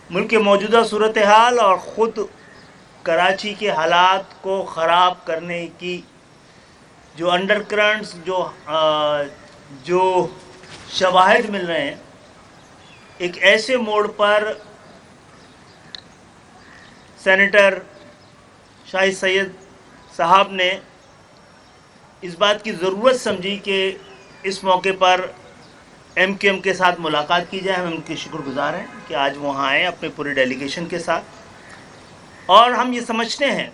ملک کے موجودہ صورتحال اور خود کراچی کے حالات کو خراب کرنے کی جو انڈر کرنٹس جو شواہد مل رہے ہیں، ایک ایسے موڑ پر سینیٹر شاہد سید صاحب نے اس بات کی ضرورت سمجھی کہ اس موقع پر ایم کیو ایم کے ساتھ ملاقات کی جائے. ہم ان کے شکر گزار ہیں کہ آج وہاں آئے اپنے پورے ڈیلیگیشن کے ساتھ. اور ہم یہ سمجھتے ہیں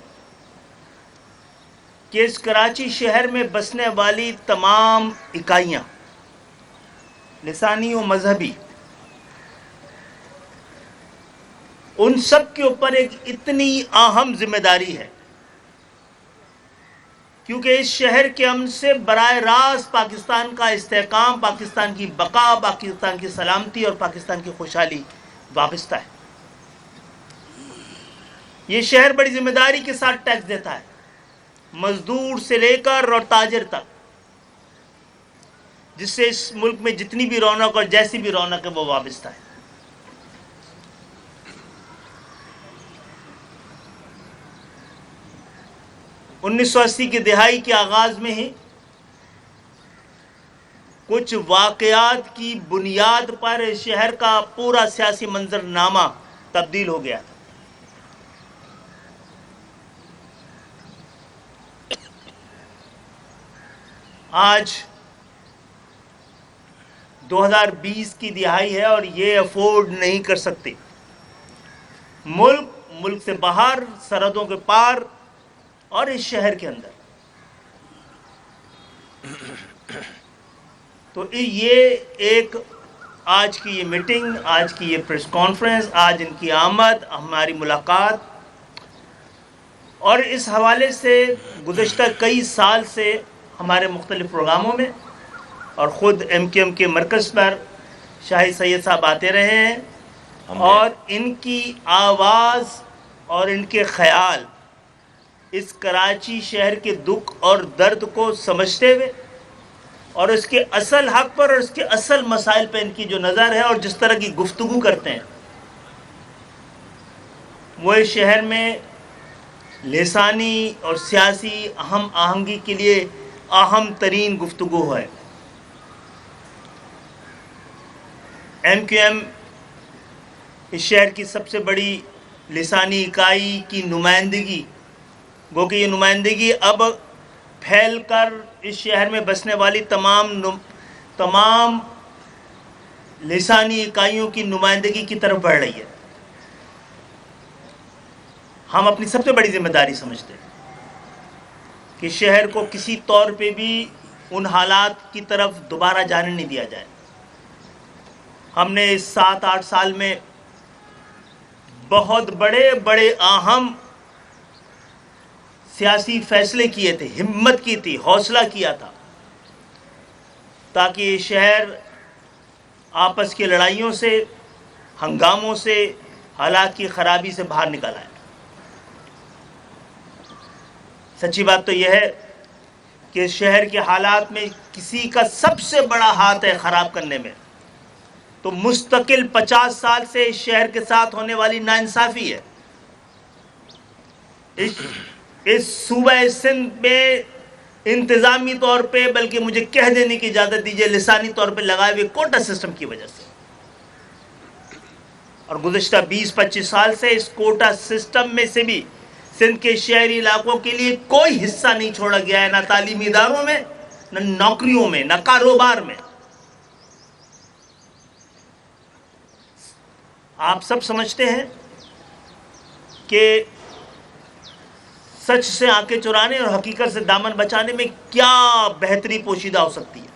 کہ اس کراچی شہر میں بسنے والی تمام اکائیاں لسانی و مذہبی، ان سب کے اوپر ایک اتنی اہم ذمہ داری ہے، کیونکہ اس شہر کے امن سے براہ راست پاکستان کا استحکام، پاکستان کی بقا، پاکستان کی سلامتی اور پاکستان کی خوشحالی وابستہ ہے. یہ شہر بڑی ذمہ داری کے ساتھ ٹیکس دیتا ہے، مزدور سے لے کر اور تاجر تک، جس سے اس ملک میں جتنی بھی رونق اور جیسی بھی رونق ہے وہ وابستہ ہے. انیس سو اسی کی دہائی کے آغاز میں ہی کچھ واقعات کی بنیاد پر اس شہر کا پورا سیاسی منظرنامہ تبدیل ہو گیا تھا. آج 2020 کی دہائی ہے اور یہ افورڈ نہیں کر سکتے ملک سے باہر، سرحدوں کے پار اور اس شہر کے اندر. تو یہ ایک آج کی یہ میٹنگ، آج کی یہ پریس کانفرنس، آج ان کی آمد، ہماری ملاقات، اور اس حوالے سے گزشتہ کئی سال سے ہمارے مختلف پروگراموں میں اور خود ایم کیو ایم کے مرکز پر شاہد سید صاحب آتے رہے ہیں، اور ان کی آواز اور ان کے خیال اس کراچی شہر کے دکھ اور درد کو سمجھتے ہوئے اور اس کے اصل حق پر اور اس کے اصل مسائل پہ ان کی جو نظر ہے اور جس طرح کی گفتگو کرتے ہیں، وہ اس شہر میں لسانی اور سیاسی اہم آہنگی کے لیے اہم ترین گفتگو ہے. ایم کیو ایم اس شہر کی سب سے بڑی لسانی اکائی کی نمائندگی، گو کہ یہ نمائندگی اب پھیل کر اس شہر میں بسنے والی تمام لسانی اکائیوں کی نمائندگی کی طرف بڑھ رہی ہے. ہم اپنی سب سے بڑی ذمہ داری سمجھتے ہیں کہ شہر کو کسی طور پہ بھی ان حالات کی طرف دوبارہ جانے نہیں دیا جائے. ہم نے اس 7-8 سال میں بہت بڑے اہم سیاسی فیصلے کیے تھے، ہمت کی تھی، حوصلہ کیا تھا، تاکہ یہ شہر آپس کی لڑائیوں سے، ہنگاموں سے، حالات کی خرابی سے باہر نکل آئے. سچی بات تو یہ ہے کہ شہر کے حالات میں کسی کا سب سے بڑا ہاتھ ہے خراب کرنے میں تو مستقل 50 سال سے اس شہر کے ساتھ ہونے والی ناانصافی ہے. اس صوبہ سندھ میں انتظامی طور پہ، بلکہ مجھے کہہ دینے کی اجازت دیجیے، لسانی طور پہ لگائے ہوئے کوٹا سسٹم کی وجہ سے، اور گزشتہ 20-25 سال سے اس کوٹا سسٹم میں سے بھی سندھ کے شہری علاقوں کے لیے کوئی حصہ نہیں چھوڑا گیا ہے، نہ تعلیمی اداروں میں، نہ نوکریوں میں، نہ کاروبار میں. آپ سب سمجھتے ہیں کہ سچ سے آنکھیں چرانے اور حقیقت سے دامن بچانے میں کیا بہتری پوشیدہ ہو سکتی ہے.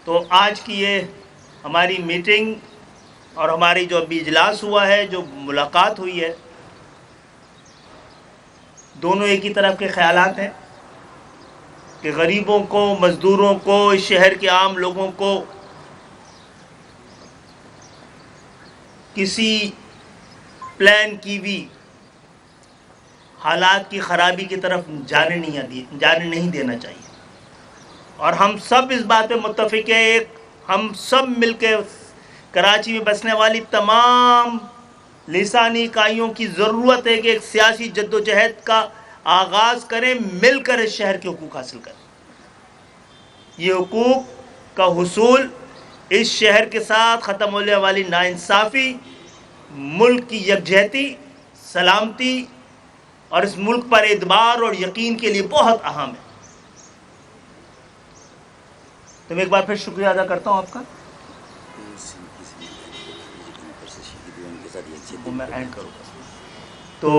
تو آج کی یہ ہماری میٹنگ اور ہماری جو ابھی اجلاس ہوا ہے، جو ملاقات ہوئی ہے، دونوں ایک ہی طرف کے خیالات ہیں کہ غریبوں کو، مزدوروں کو، اس شہر کے عام لوگوں کو کسی پلان کی بھی حالات کی خرابی کی طرف جانے نہیں دینا چاہیے. اور ہم سب اس بات پہ متفق ہیں، ہم سب مل کے کراچی میں بسنے والی تمام لسانی اکائیوں کی ضرورت ہے کہ ایک سیاسی جدوجہد کا آغاز کریں، مل کر اس شہر کے حقوق حاصل کریں. یہ حقوق کا حصول اس شہر کے ساتھ ختم ہونے والی ناانصافی، ملک کی یکجہتی، سلامتی اور اس ملک پر اعتبار اور یقین کے لیے بہت اہم ہے. تو میں ایک بار پھر شکریہ ادا کرتا ہوں آپ کا. وہ میں اینڈ کروں گا تو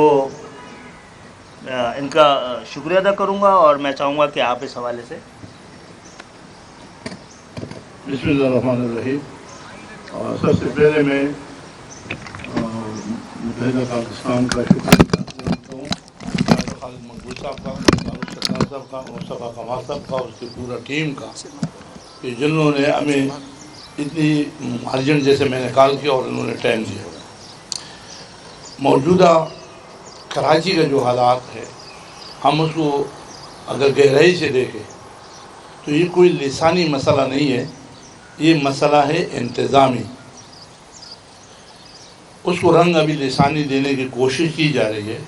ان کا شکریہ ادا کروں گا، اور میں چاہوں گا کہ آپ اس حوالے سے. بسم اللہ الرحمن الرحیم. سب سے پہلے میں متحدہ پاکستان کا شکریہ کرتا ہوں ڈاکٹر خالد مقبول صاحب کا، فاروق ستار صاحب کا، مصطفیٰ کمال صاحب کا، اس کی پورا ٹیم کا، کہ جنہوں نے ہمیں اتنی ارجنٹ جیسے میں نے کال کیا اور انہوں نے ٹائم دیا. موجودہ کراچی کا جو حالات ہے، ہم اس کو اگر گہرائی سے دیکھیں تو یہ کوئی لسانی مسئلہ نہیں ہے، یہ مسئلہ ہے انتظامی. اس کو رنگ ابھی لسانی دینے کی کوشش کی جا رہی ہے.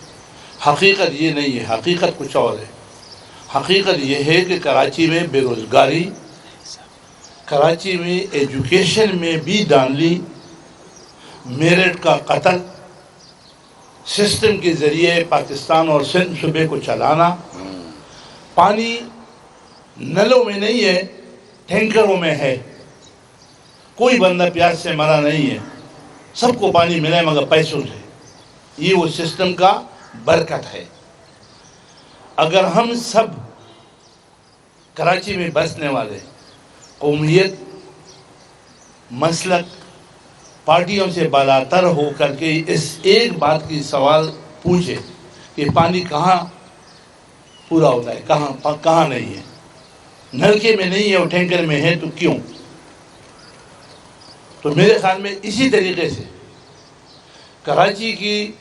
حقیقت یہ نہیں ہے، حقیقت کچھ اور ہے. حقیقت یہ ہے کہ کراچی میں بے روزگاری، کراچی میں ایجوکیشن میں بھی دھاندلی، میرٹ کا قتل، سسٹم کے ذریعے پاکستان اور سندھ صوبے کو چلانا. پانی نلوں میں نہیں ہے، ٹینکروں میں ہے. کوئی بندہ پیاس سے مرا نہیں ہے، سب کو پانی ملے مگر پیسوں سے. یہ وہ سسٹم کا برکت ہے. اگر ہم سب کراچی میں بسنے والے قومیت، مسلک، پارٹیوں سے بالاتر ہو کر کے اس ایک بات کی سوال پوچھے کہ پانی کہاں پورا ہوتا ہے، کہاں نہیں ہے. نلکے میں نہیں ہے اور ٹینکر میں ہے تو کیوں؟ تو میرے خیال میں اسی طریقے سے کراچی کی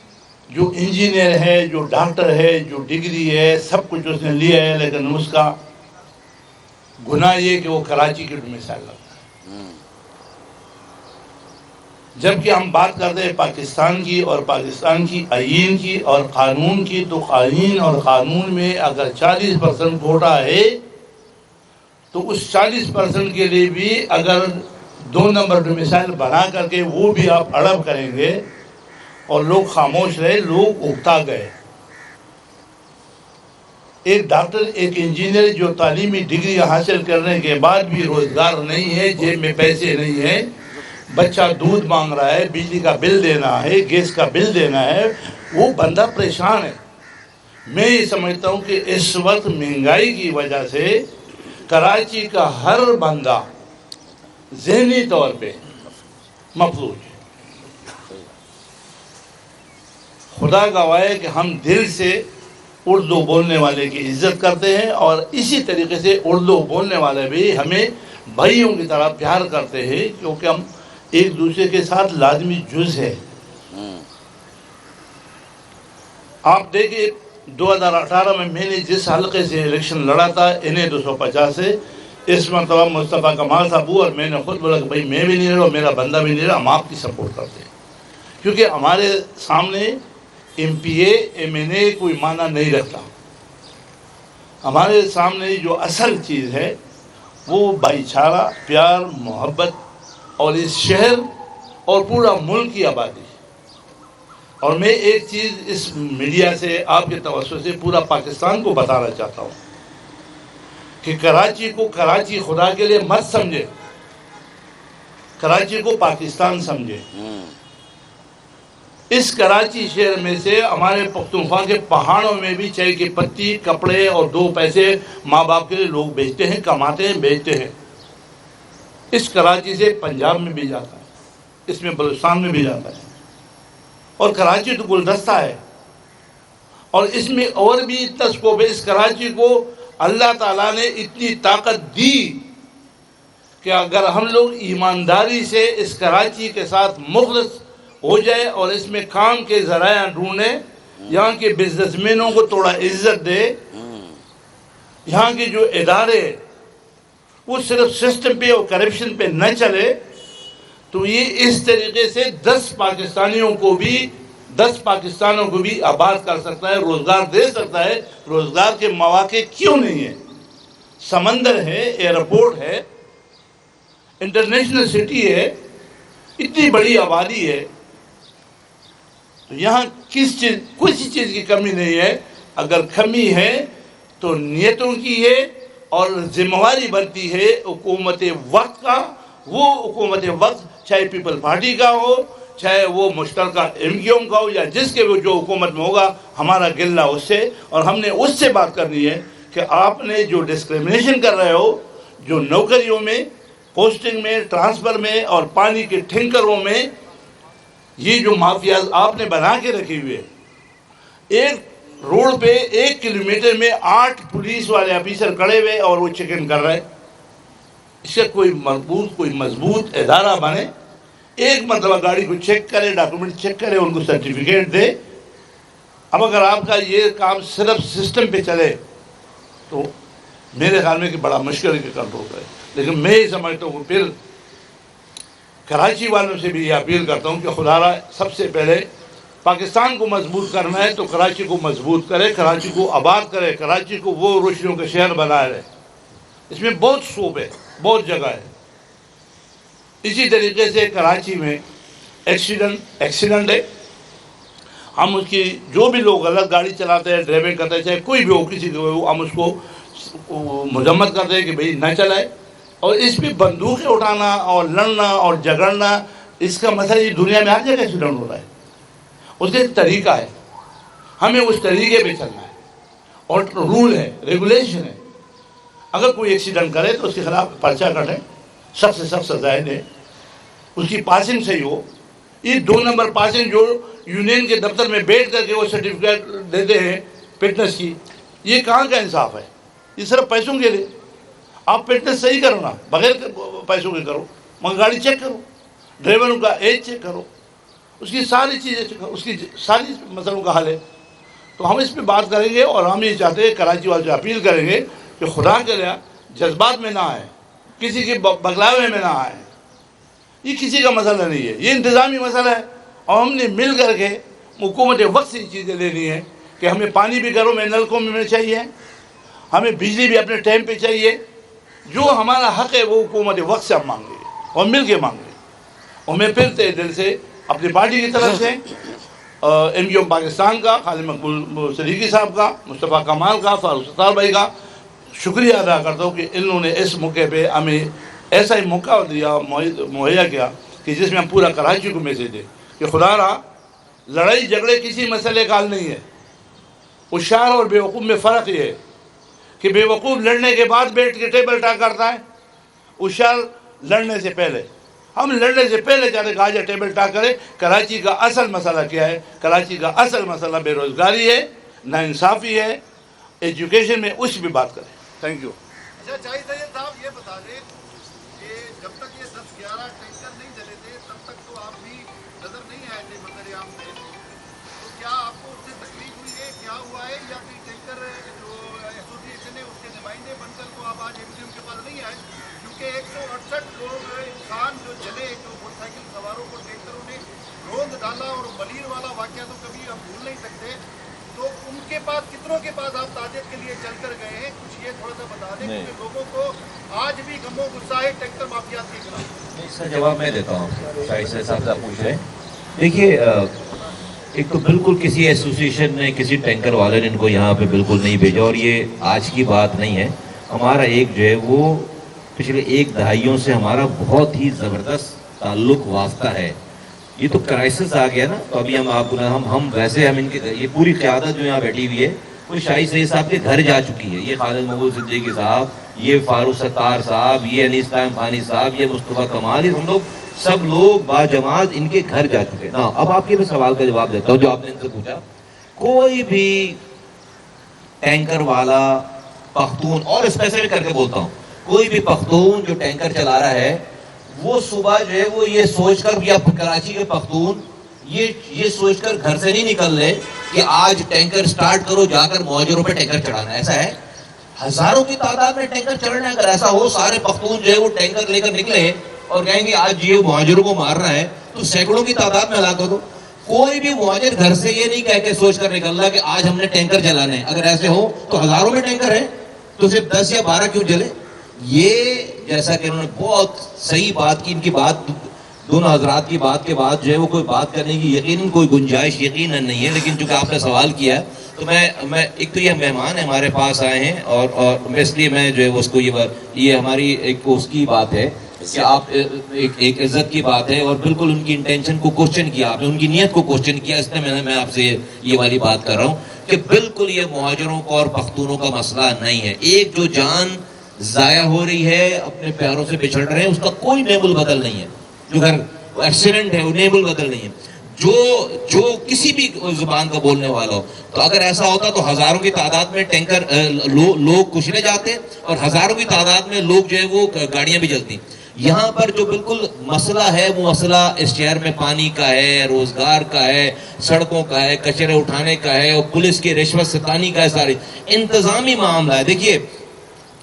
جو انجینئر ہے، جو ڈاکٹر ہے، جو ڈگری ہے، سب کچھ اس نے لیا ہے، لیکن اس کا گناہ یہ کہ وہ کراچی کی مثال لگتا ہے. جبکہ ہم بات کرتے ہیں پاکستان کی اور پاکستان کی آئین کی اور قانون کی، تو آئین اور قانون میں اگر 40% کوٹا ہے تو اس 40% کے لیے بھی اگر 2 نمبر ڈومیسائل بنا کر کے وہ بھی آپ اڑب کریں گے اور لوگ خاموش رہے، لوگ اکتا گئے. ایک ڈاکٹر، ایک انجینئر جو تعلیمی ڈگری حاصل کرنے کے بعد بھی روزگار نہیں ہے، جیب میں پیسے نہیں ہیں، بچہ دودھ مانگ رہا ہے، بجلی کا بل دینا ہے، گیس کا بل دینا ہے، وہ بندہ پریشان ہے. میں یہ سمجھتا ہوں کہ اس وقت مہنگائی کی وجہ سے کراچی کا ہر بندہ ذہنی طور پہ مفلوج ہے. خدا گواہ ہے کہ ہم دل سے اردو بولنے والے کی عزت کرتے ہیں، اور اسی طریقے سے اردو بولنے والے بھی ہمیں بھائیوں کی طرح پیار کرتے ہیں، کیونکہ ہم ایک دوسرے کے ساتھ لازمی جز ہے. آپ دیکھیں 2018 میں نے جس حلقے سے الیکشن لڑا تھا انہیں 250 سے، اس مرتبہ مصطفیٰ کمال صاحب اور میں نے خود بولا کہ بھائی میں بھی نہیں رہا، میرا بندہ بھی نہیں رہا، ہم آپ کی سپورٹ کرتے ہیں. کیونکہ ہمارے سامنے ایم پی اے، ایم این اے کوئی معنی نہیں رکھتا. ہمارے سامنے جو اصل چیز ہے وہ بھائی چارہ، پیار، محبت اور اس شہر اور پورا ملک کی آبادی. اور میں ایک چیز اس میڈیا سے، آپ کے توسط سے پورا پاکستان کو بتانا چاہتا ہوں کہ کراچی کو کراچی خدا کے لیے مت سمجھے، کراچی کو پاکستان سمجھے. اس کراچی شہر میں سے ہمارے پختونخوا کے پہاڑوں میں بھی چائے کی پتی، کپڑے اور 2 پیسے ماں باپ کے لیے لوگ بیچتے ہیں، کماتے ہیں، بیچتے ہیں. اس کراچی سے پنجاب میں بھی جاتا ہے، اس میں بلوچستان میں بھی جاتا ہے. اور کراچی تو گلدستہ ہے، اور اس میں اور بھی اتنا سکوپ ہے. اس کراچی کو اللہ تعالیٰ نے اتنی طاقت دی کہ اگر ہم لوگ ایمانداری سے اس کراچی کے ساتھ مخلص ہو جائے اور اس میں کام کے ذرائع ڈھونڈیں، یہاں کے بزنس مینوں کو تھوڑا عزت دے، یہاں کے جو ادارے وہ صرف سسٹم پہ اور کرپشن پہ نہ چلے، تو یہ اس طریقے سے 10 پاکستانوں کو بھی آباد کر سکتا ہے، روزگار دے سکتا ہے۔ روزگار کے مواقع کیوں نہیں ہیں؟ سمندر ہے، ایئرپورٹ ہے، انٹرنیشنل سٹی ہے، اتنی بڑی آبادی ہے، تو یہاں کسی چیز کی کمی نہیں ہے۔ اگر کمی ہے تو نیتوں کی ہے، اور ذمہ داری بنتی ہے حکومت وقت کا۔ وہ حکومت وقت چاہے پیپل پارٹی کا ہو، چاہے وہ مشترکہ MQM کا ہو، یا جس کے جو حکومت میں ہوگا، ہمارا گلہ اس سے، اور ہم نے اس سے بات کرنی ہے کہ آپ نے جو ڈسکریمنیشن کر رہے ہو، جو نوکریوں میں، پوسٹنگ میں، ٹرانسفر میں، اور پانی کے ٹینکروں میں، یہ جو مافیاز آپ نے بنا کے رکھی ہوئے، ایک روڈ پہ 1 کلومیٹر میں 8 پولیس والے آفیسر کھڑے ہوئے اور وہ چیکن کر رہے۔ اس کا کوئی مضبوط ادارہ بنے، ایک مرتبہ گاڑی کو چیک کرے، ڈاکومنٹ چیک کرے، ان کو سرٹیفکیٹ دے۔ اب اگر آپ کا یہ کام صرف سسٹم پہ چلے تو میرے خیال میں کہ بڑا مشکل کے کنٹرول کرے۔ لیکن میں یہ سمجھتا ہوں، پھر کراچی والوں سے بھی یہ اپیل کرتا ہوں کہ خدا را سب سے پہلے پاکستان کو مضبوط کرنا ہے تو کراچی کو مضبوط کرے، کراچی کو آباد کرے، کراچی کو وہ روشنیوں کا شہر بنائے رہے۔ اس میں بہت سوب ہے، بہت جگہ ہے۔ اسی طریقے سے کراچی میں ایکسیڈنٹ ہے، ہم اس کی جو بھی لوگ غلط گاڑی چلاتے ہیں، ڈرائیونگ کرتے ہیں، چاہے کوئی بھی ہو، کسی کو، ہم اس کو مذمت کرتے ہیں کہ بھئی نہ چلائے۔ اور اس پہ بندوقیں اٹھانا اور لڑنا اور جھگڑنا، اس کا مسئلہ یہ دنیا میں ہر جگہ ایکسیڈنٹ ہو رہا ہے۔ اس کا ایک طریقہ ہے، ہمیں اس طریقے پہ چلنا ہے، اور رول ہے، ریگولیشن ہے۔ اگر کوئی ایکسیڈنٹ کرے تو اس کے خلاف پرچہ کٹے، سخت سے سخت سزائیں دیں، اس کی پاسنگ صحیح ہو۔ یہ 2 نمبر پاسنگ جو یونین کے دفتر میں بیٹھ کر کے وہ سرٹیفکیٹ دیتے ہیں فٹنس کی، یہ کہاں کا انصاف ہے؟ یہ صرف پیسوں کے لیے۔ آپ فٹنس صحیح کرو نا، بغیر پیسوں کے کرو، مگر گاڑی چیک کرو، ڈرائیوروں کا ایج چیک کرو، اس کی ساری چیزیں چیک کرو، اس کی ساری مسئلوں کا حل ہے۔ تو ہم اس پہ بات کریں گے، اور ہم یہ چاہتے ہیں کراچی والوں سے اپیل کریں گے کہ خدا کے لیے جذبات میں نہ آئے، کسی کے بغلاوے میں نہ آئے۔ یہ کسی کا مسئلہ نہیں ہے، یہ انتظامی مسئلہ ہے، اور ہم نے مل کر کے حکومت وقت سے یہ چیزیں لینی ہے کہ ہمیں پانی بھی گھروں میں نلکوں میں چاہیے، ہمیں بجلی بھی اپنے ٹائم پہ چاہیے۔ جو ہمارا حق ہے وہ حکومت وقت سے ہم مانگیں گے، اور مل کے مانگیں گے۔ اور میں پھر دل سے اپنی پارٹی کی طرف سے MQM پاکستان کا، خالد مقبول صدیقی صاحب کا، مصطفیٰ کمال کا، فاروق ستار بھائی کا شکریہ ادا کرتا ہوں کہ انہوں نے اس موقع پہ ہمیں ایسا ہی موقع دیا، مہیا کیا کہ جس میں ہم پورا کراچی کو میسیج دیں کہ خدا را لڑائی جھگڑے کسی مسئلے کا حل نہیں ہے۔ ہوشیار اور بیوقوف میں فرق یہ ہے کہ بیوقوف لڑنے کے بعد بیٹھ کے ٹیبل ٹاک کرتا ہے، ہوشیار لڑنے سے پہلے۔ ہم لڑنے سے پہلے چاہتے ہیں کہ آج ٹیبل ٹاک کرے۔ کراچی کا اصل مسئلہ کیا ہے؟ کراچی کا اصل مسئلہ بے روزگاری ہے، ناانصافی ہے، ایجوکیشن میں اس بھی بات کریں۔ Thank you. اچھا چاہیے سید صاحب یہ بتا دیں کہ جب تک یہ 10-11 ٹینکر نہیں چلے تھے تب تک تو آپ بھی نظر نہیں آئے تھے منظر عام میں، تو کیا آپ کو اس سے تکلیف ہوئی ہے؟ کیا ہوا ہے؟ یا پھر ٹینکر جو ایسوسیشن ہے اس کے نمائندے بن کر تو آپ آج MQM کے پاس نہیں آئے؟ کیونکہ 168 لوگ انسان جو چلے، جو موٹر سائیکل سواروں کو ٹینکروں نے روند ڈالا، اور ملیر والا واقعہ تو کبھی ہم بھول نہیں سکتے، تو ان کے پاس کتنوں کے پاس آپ تعزیت کے لیے چل کر گئے ہیں؟ کچھ یہ تھوڑا سا بتا دیں، کیونکہ لوگوں کو آج بھی غم و غصہ ہے ٹینکر مافیات کے خلاف۔ اس کا جواب میں دیتا ہوں، شاہد صاحب سے پوچھ رہے ہیں۔ دیکھیے، ایک تو بالکل کسی ایسوسیشن نے، کسی ٹینکر والے نے ان کو یہاں پہ بالکل نہیں بھیجا، اور یہ آج کی بات نہیں ہے۔ ہمارا ایک جو ہے وہ پچھلے 1 دہائیوں سے ہمارا بہت ہی زبردست تعلق واسطہ ہے۔ یہ تو کرائسس آ گیا نا، تو ابھی ہم آپ کو ہم ویسے ہم ان کی یہ پوری قیادت جو یہاں بیٹھی ہوئی ہے وہ شاہد سید صاحب کے گھر جا چکی ہے۔ یہ خالد مقبول صدیقی صاحب، یہ فاروق ستار صاحب، یہ انیس قائم خانی صاحب، یہ مصطفیٰ کمال، ہم لوگ سب لوگ باجماعت ان کے گھر جا چکے ہیں۔ اب آپ کے بھی سوال کا جواب دیتا ہوں جو آپ نے ان سے پوچھا۔ کوئی بھی ٹینکر والا پختون، اور اسپیسیفک کر کے بولتا ہوں، کوئی بھی پختون جو ٹینکر چلا رہا ہے وہ صبح جو ہے وہ یہ سوچ کر، یا کراچی کے پختون یہ سوچ کر گھر سے نہیں نکل رہے کہ آج ٹینکر سٹارٹ کرو، جا کر موجروں پہ ٹینکر چڑھانا ہے۔ ایسا ہے، ہزاروں کی تعداد میں ٹینکر چڑھنا ہے۔ اگر ایسا ہو، سارے پختون جو ہے وہ ٹینکر لے کر نکلے اور کہیں گے آج یہ مہاجروں کو مار رہا ہے تو سینکڑوں کی تعداد میں ہلاک کرو. کوئی بھی مہاجر گھر سے یہ نہیں کہہ کے سوچ کر نکل رہا کہ آج ہم نے ٹینکر چلانے ہیں. اگر ایسے ہو تو ہزاروں میں ٹینکر ہیں تو صرف 10 یا 12 کیوں چلے. یہ جیسا کہ انہوں نے بہت صحیح بات کی, ان کی بات دونوں حضرات کی بات کے بعد جو ہے وہ کوئی بات کرنے کی یقیناً کوئی گنجائش یقیناً نہیں ہے. لیکن چونکہ آپ نے سوال کیا تو میں ایک تو یہ مہمان ہمارے پاس آئے ہیں اور اس لیے میں جو ہے اس کو یہ ہماری ایک اس کی بات ہے کہ آپ ایک عزت کی بات ہے اور بالکل ان کی انٹینشن کو کوشچن کیا آپ نے, ان کی نیت کو کوشچن کیا. اس لیے میں آپ سے یہ والی بات کر رہا ہوں کہ بالکل یہ مہاجروں کو اور پختونوں کا مسئلہ نہیں ہے. ایک جو جان ضائع ہو رہی ہے, اپنے پیاروں سے بچھڑ رہے ہیں, اس کا کوئی نیب البدل نہیں ہے. جو گھر ایکسیڈنٹ ہے وہ نیب البدل نہیں ہے. جو کسی بھی زبان کا بولنے والا ہو, تو اگر ایسا ہوتا تو ہزاروں کی تعداد میں ٹینکر لوگ کچلے جاتے اور ہزاروں کی تعداد میں لوگ جو ہے وہ گاڑیاں بھی جلتی. یہاں پر جو بالکل مسئلہ ہے وہ مسئلہ اس شہر میں پانی کا ہے, روزگار کا ہے, سڑکوں کا ہے, کچرے اٹھانے کا ہے اور پولیس کی رشوت ستانی کا ہے. ساری انتظامی معاملہ ہے. دیکھیے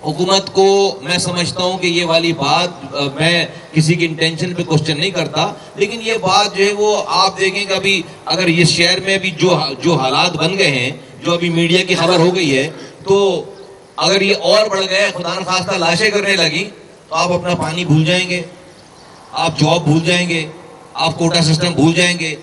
حکومت کو میں سمجھتا ہوں کہ یہ والی بات, میں کسی کی انٹینشن پہ کوشچن نہیں کرتا, لیکن یہ بات جو ہے وہ آپ دیکھیں کہ ابھی اگر یہ شہر میں ابھی جو حالات بن گئے ہیں, جو ابھی میڈیا کی خبر ہو گئی ہے, تو اگر یہ اور بڑھ گئے, خدا نخواستہ لاشیں کرنے لگی, تو آپ اپنا پانی بھول جائیں گے, آپ جاب بھول جائیں گے, آپ کوٹا سسٹم بھول جائیں گے,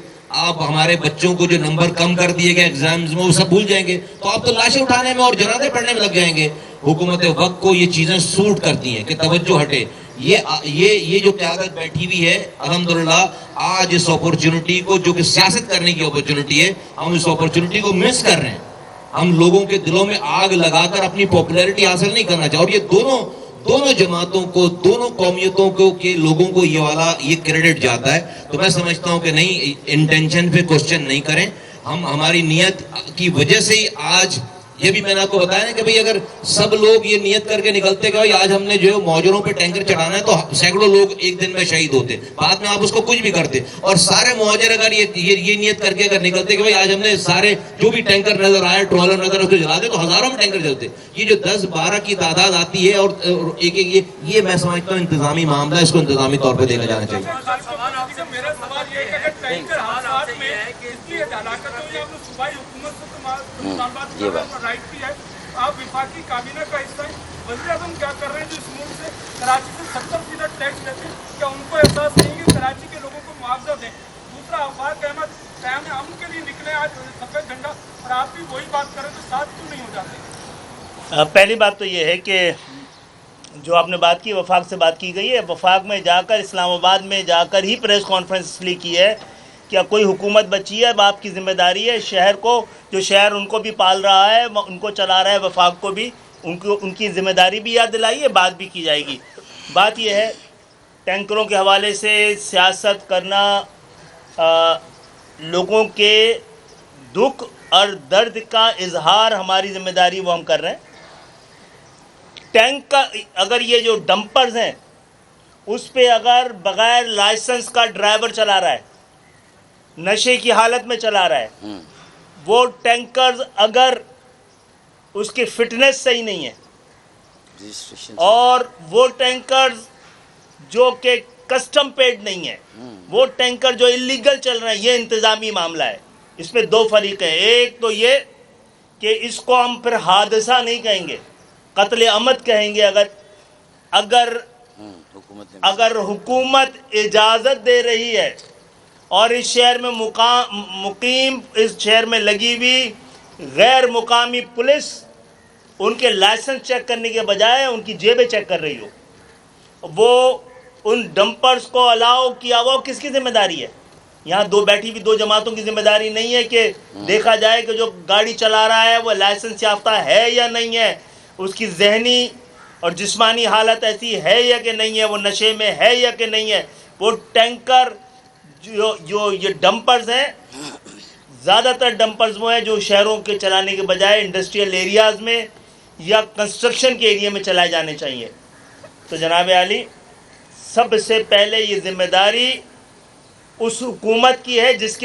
آپ ہمارے بچوں کو جو نمبر کم کر دیے گئے ایگزامز میں وہ سب بھول جائیں گے, تو آپ تو لاشیں اٹھانے میں اور جنازے پڑھنے میں لگ جائیں گے. حکومت وقت کو یہ چیزیں سوٹ کرتی ہیں کہ توجہ ہٹے. یہ جو قیادت بیٹھی ہوئی ہے الحمدللہ آج اس اپورچونٹی کو, جو کہ سیاست کرنے کی اپورچونٹی ہے, ہم اس اپورچونٹی کو مس کر رہے ہیں. ہم لوگوں کے دلوں میں آگ لگا کر اپنی پاپولیرٹی حاصل نہیں کرنا چاہتے. اور یہ دونوں جماعتوں کو, دونوں قومیتوں کو کے لوگوں کو یہ کریڈٹ جاتا ہے. تو میں سمجھتا ہوں کہ نہیں, انٹینشن پہ کوشچن نہیں کریں. ہماری نیت کی وجہ سے ہی آج یہ بھی میں نے آپ کو بتایا نا کہ بھئی اگر سب لوگ یہ نیت کر کے نکلتے کہ آج ہم نے جو مہاجروں پہ ٹینکر چڑھانا ہے, تو سینکڑوں لوگ ایک دن میں شہید ہوتے. بعد میں آپ اس کو کچھ بھی کرتے, اور سارے مہاجر اگر یہ نیت کر کے اگر نکلتے کہ بھئی آج ہم نے سارے جو بھی ٹینکر نظر آئے, ٹرالر نظر, اس کو جلا دے, تو ہزاروں میں ٹینکر چلتے. یہ جو 10-12 کی تعداد آتی ہے اور یہ میں سمجھتا ہوں انتظامی معاملہ ہے, اس کو انتظامی طور پہ دیکھا جانا چاہیے. میرا سوال یہ ہے کہ اگر ٹینکر حادثات میں اس لیے ہلاکت ہوئی ہے, آپ نے صوبائی حکومت سے تو بات رائٹ کی ہے, آپ وفاقی کابینہ کا حصہ ہیں, وزیر اعظم کیا کر رہے ہیں جو اس ملک سے کراچی سے 70% ٹیکس لیتے ہیں, کیا ان کو احساس نہیں کہ کراچی کے لوگوں کو معاوضہ دیں؟ دوسرا, آفاق احمد قیام امن کے لیے نکلے آج سفید جھنڈا, اور آپ بھی وہی بات کریں تو ساتھ کیوں نہیں ہو جاتے؟ پہلی بات تو یہ ہے کہ جو آپ نے بات کی وفاق سے بات کی گئی ہے, وفاق میں جا کر, اسلام آباد میں جا کر ہی پریس کانفرنس اس لیے کی ہے کیا کوئی حکومت بچی ہے؟ اب آپ کی ذمہ داری ہے شہر کو, جو شہر ان کو بھی پال رہا ہے, ان کو چلا رہا ہے, وفاق کو بھی ان کی ذمہ داری بھی یاد دلائیے, بات بھی کی جائے گی. بات یہ ہے ٹینکروں کے حوالے سے سیاست کرنا, لوگوں کے دکھ اور درد کا اظہار ہماری ذمہ داری, وہ ہم کر رہے ہیں. ٹینک کا اگر یہ جو ڈمپرز ہیں اس پہ اگر بغیر لائسنس کا ڈرائیور چلا رہا ہے, نشے کی حالت میں چلا رہا ہے, وہ ٹینکرز اگر اس کی فٹنس صحیح نہیں ہے, اور وہ ٹینکرز جو کہ کسٹم پیڈ نہیں ہے, وہ ٹینکر جو اللیگل چل رہے ہیں, یہ انتظامی معاملہ ہے. اس میں دو فریق ہیں. ایک تو یہ کہ اس کو ہم پھر حادثہ نہیں کہیں گے, قتل عمد کہیں گے. اگر حکومت اجازت دے رہی ہے اور اس شہر میں مقیم, اس شہر میں لگی ہوئی غیر مقامی پولیس ان کے لائسنس چیک کرنے کے بجائے ان کی جیبیں چیک کر رہی ہو, وہ ان ڈمپرز کو الاؤ کیا ہوا, کس کی ذمہ داری ہے؟ یہاں بیٹھی ہوئی دو جماعتوں کی ذمہ داری نہیں ہے کہ دیکھا جائے کہ جو گاڑی چلا رہا ہے وہ لائسنس یافتہ ہے یا نہیں ہے, اس کی ذہنی اور جسمانی حالت ایسی ہے یا کہ نہیں ہے, وہ نشے میں ہے یا کہ نہیں ہے. وہ ٹینکر جو یہ ڈمپرز ہیں, زیادہ تر ڈمپرز وہ ہیں جو شہروں کے چلانے کے بجائے انڈسٹریل ایریاز میں یا کنسٹرکشن کے ایریا میں چلائے جانے چاہیے. تو جناب عالی, سب سے پہلے یہ ذمہ داری اس حکومت کی ہے جس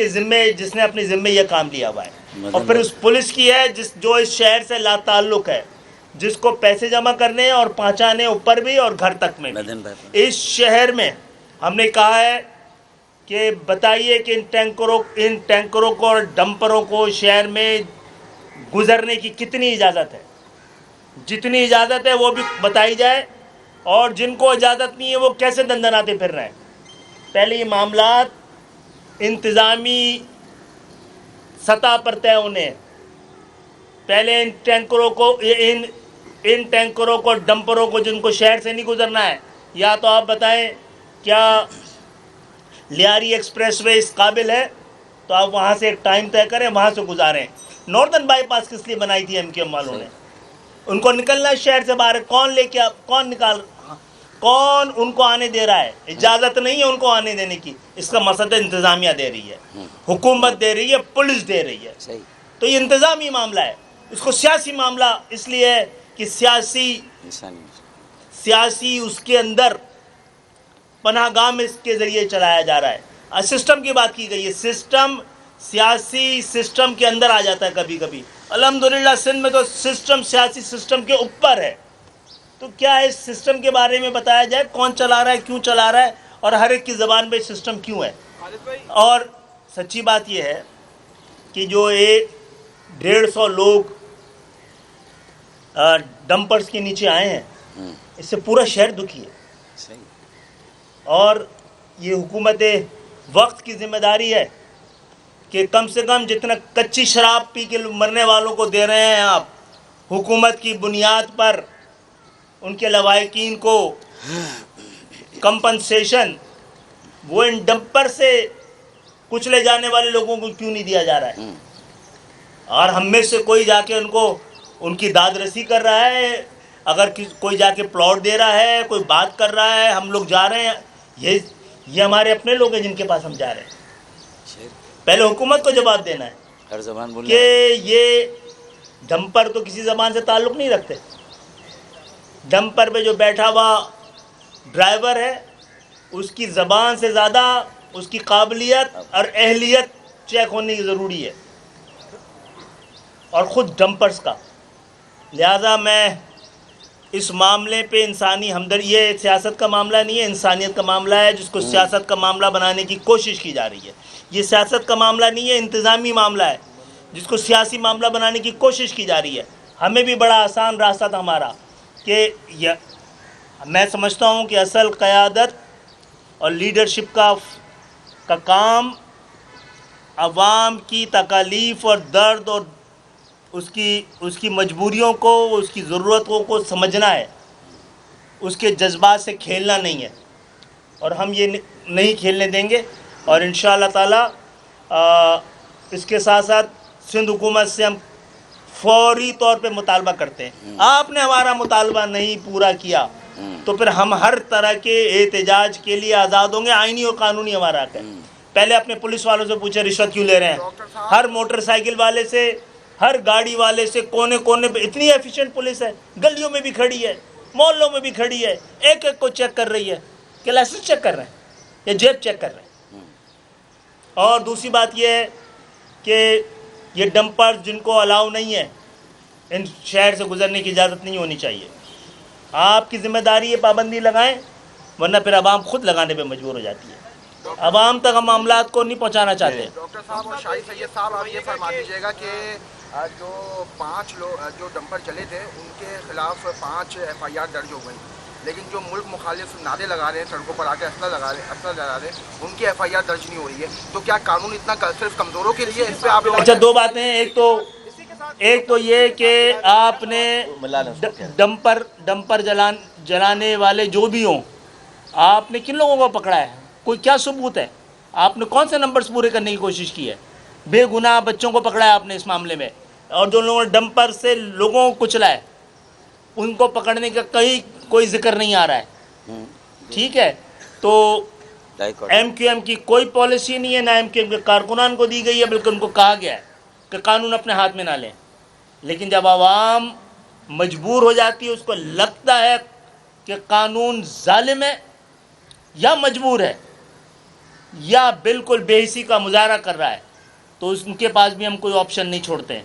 نے اپنے ذمے یہ کام لیا ہوا ہے, اور پھر اس پولیس کی ہے جو اس شہر سے لا تعلق ہے, جس کو پیسے جمع کرنے اور پہنچانے اوپر بھی اور گھر تک میں بھی. اس شہر میں ہم نے کہا ہے کہ بتائیے کہ ان ٹینکروں کو اور ڈمپروں کو شہر میں گزرنے کی کتنی اجازت ہے. جتنی اجازت ہے وہ بھی بتائی جائے, اور جن کو اجازت نہیں ہے وہ کیسے دندناتے پھر رہے ہیں. پہلے یہ معاملات انتظامی سطح پر طے ہونے ہیں. پہلے ان ٹینکروں کو ڈمپروں کو جن کو شہر سے نہیں گزرنا ہے, یا تو آپ بتائیں کیا لیاری ایکسپریس وے اس قابل ہے, تو آپ وہاں سے ایک ٹائم طے کریں, وہاں سے گزاریں. ناردرن بائی پاس کس لیے بنائی تھی ایم کیو ایم والوں نے؟ ان کو نکلنا ہے شہر سے باہر. کون ان کو آنے دے رہا ہے؟ اجازت نہیں ہے ان کو آنے دینے کی. اس کا مقصد انتظامیہ دے رہی ہے, حکومت دے رہی ہے, پولیس دے رہی ہے. تو یہ انتظامی معاملہ ہے. اس کو سیاسی معاملہ اس لیے ہے کہ سیاسی اس کے اندر پناہ گاہ میں اس کے ذریعے چلایا جا رہا ہے. سسٹم کی بات کی گئی ہے. سسٹم سیاسی سسٹم کے اندر آ جاتا ہے کبھی کبھی. الحمدللہ سندھ میں تو سسٹم سیاسی سسٹم کے اوپر ہے. تو کیا اس سسٹم کے بارے میں بتایا جائے, کون چلا رہا ہے, کیوں چلا رہا ہے, اور ہر ایک کی زبان پہ سسٹم کیوں ہے. اور سچی بات یہ ہے کہ جو 150 لوگ ڈمپرز کے نیچے آئے ہیں, اس سے پورا شہر دکھی ہے. اور یہ حکومت وقت کی ذمہ داری ہے کہ کم سے کم جتنا کچی شراب پی کے مرنے والوں کو دے رہے ہیں آپ, حکومت کی بنیاد پر ان کے لواحقین کو کمپنسیشن, وہ ان ڈمپر سے کچلے جانے والے لوگوں کو کیوں نہیں دیا جا رہا ہے؟ اور ہم میں سے کوئی جا کے ان کی داد رسی کر رہا ہے, اگر کوئی جا کے پلاٹ دے رہا ہے, کوئی بات کر رہا ہے, ہم لوگ جا رہے ہیں. یہ ہمارے اپنے لوگ ہیں جن کے پاس ہم جا رہے ہیں. پہلے حکومت کو جواب دینا ہے ہر زبان بولنا کہ یہ ڈمپر تو کسی زبان سے تعلق نہیں رکھتے. ڈمپر پہ جو بیٹھا ہوا ڈرائیور ہے, اس کی زبان سے زیادہ اس کی قابلیت اور اہلیت چیک ہونی ضروری ہے, اور خود ڈمپرز کا. لہذا میں اس معاملے پہ انسانی ہمدردی, یہ سیاست کا معاملہ نہیں ہے, انسانیت کا معاملہ ہے, جس کو سیاست کا معاملہ بنانے کی کوشش کی جا رہی ہے. یہ سیاست کا معاملہ نہیں ہے, انتظامی معاملہ ہے, جس کو سیاسی معاملہ بنانے کی کوشش کی جا رہی ہے. ہمیں بھی بڑا آسان راستہ تھا ہمارا, کہ میں سمجھتا ہوں کہ اصل قیادت اور لیڈرشپ کا کام عوام کی تکالیف اور درد اور اس کی مجبوریوں کو, اس کی ضرورتوں کو سمجھنا ہے, اس کے جذبات سے کھیلنا نہیں ہے. اور ہم یہ نہیں کھیلنے دیں گے. اور انشاءاللہ تعالی اس کے ساتھ ساتھ سندھ حکومت سے ہم فوری طور پہ مطالبہ کرتے ہیں. آپ نے ہمارا مطالبہ نہیں پورا کیا تو پھر ہم ہر طرح کے احتجاج کے لیے آزاد ہوں گے. آئینی اور قانونی ہمارا حق ہے. پہلے اپنے پولیس والوں سے پوچھیں رشوت کیوں لے رہے ہیں. ہر موٹر سائیکل والے سے, ہر گاڑی والے سے, کونے کونے پہ اتنی ایفیشینٹ پولیس ہے, گلیوں میں بھی کھڑی ہے, محلوں میں بھی کھڑی ہے, ایک ایک کو چیک کر رہی ہے کہ لائسنس چیک کر رہے ہیں یا جیب چیک کر رہے ہیں. اور دوسری بات یہ ہے کہ یہ ڈمپر جن کو الاؤ نہیں ہے, ان شہر سے گزرنے کی اجازت نہیں ہونی چاہیے. آپ کی ذمہ داری ہے پابندی لگائیں, ورنہ پھر عوام خود لگانے پہ مجبور ہو جاتی ہے. عوام تک ہم معاملات کو نہیں پہنچانا چاہتے. ڈاکٹر صاحب اور شاہد سید صاحب, آپ یہ فرما دیجیے گا کہ جو 5 لوگ جو ڈمپر چلے تھے ان کے خلاف 5 FIR درج ہو گئی, لیکن جو ملک مخالف نعرے لگا رہے ہیں, سڑکوں پر آ کے اسلحہ لگا رہے ہیں, ان کی FIR درج نہیں ہو رہی ہے. تو کیا قانون اتنا صرف کمزوروں کے لیے؟ اس پہ آپ اچھا, 2 باتیں. ایک تو یہ کہ آپ نے ڈمپر جلانے والے جو بھی ہوں, آپ نے کن لوگوں کو پکڑا ہے؟ کوئی کیا ثبوت ہے؟ آپ نے کون سے نمبرز پورے کرنے کی کوشش کی ہے؟ بے گناہ بچوں کو پکڑا ہے آپ نے اس معاملے میں, اور جو لوگوں نے ڈمپر سے لوگوں کو کچلا ہے ان کو پکڑنے کا کہیں کوئی ذکر نہیں آ رہا ہے. ٹھیک ہے, تو ایم کیو ایم کی کوئی پالیسی نہیں ہے, نہ ایم کیو ایم کے کارکنان کو دی گئی ہے, بلکہ ان کو کہا گیا ہے کہ قانون اپنے ہاتھ میں نہ لیں. لیکن جب عوام مجبور ہو جاتی ہے, اس کو لگتا ہے کہ قانون ظالم ہے یا مجبور ہے یا بالکل بے حسی کا مظاہرہ کر رہا ہے, تو ان کے پاس بھی ہم کوئی آپشن نہیں چھوڑتے ہیں.